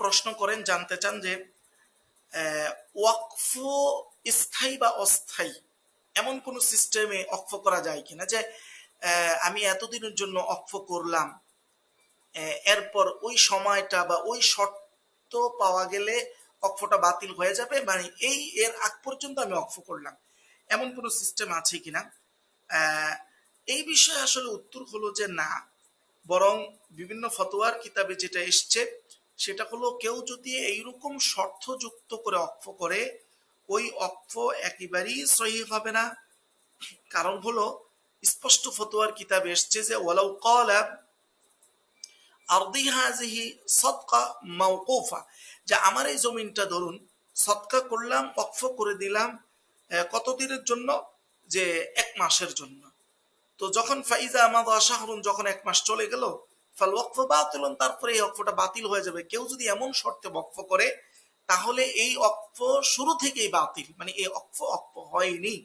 প্রশ্ন করেন, জানতে চান যে ওয়াকফ স্থায়ী বা অস্থায়ী এমন কোন সিস্টেমে অক্ফ করা যায় কিনা, যে আমি এতদিনের জন্য অক্ফ করলাম, এরপর ওই সময়টা বা ওই শর্ত পাওয়া গেলে অক্ফটা বাতিল হয়ে যাবে, মানে এর আগ পর্যন্ত আমি অক্ফ করলাম, এমন কোন সিস্টেম আছে কিনা। এই বিষয়ে আসলে উত্তর হলো যে না, বরং বিভিন্ন ফতোয়ার কিতাবে যেটা এসছে সেটা হলো, কেউ যদি এইরকম শর্ত যুক্ত করে অক্ফ করে, ওই অক্ফ একেবারেই সহিহ হবে না। কারণ হলো, স্পষ্ট ফতোয়ার কিতাবে এসছে যে ওয়ালাউ ক্বালা আরদি হাযিহি সাদকা মাওকুফা, যে আমার এই জমিনটা ধরুন সদকা করলাম, ওয়াকফ করে দিলাম কতদিনের জন্য, যে 1 মাসের জন্য। তো যখন ফাইজা মাযা শাহরুন, যখন 1 মাস চলে গেল, ফাল ওয়াকফ বাতিলুন, তারপরে এই ওয়াকফটা বাতিল হয়ে যাবে। কেউ যদি এমন শর্তে ওয়াকফ করে, তাহলে এই ওয়াকফ শুরু থেকেই বাতিল, মানে এই ওয়াকফ হয়নি।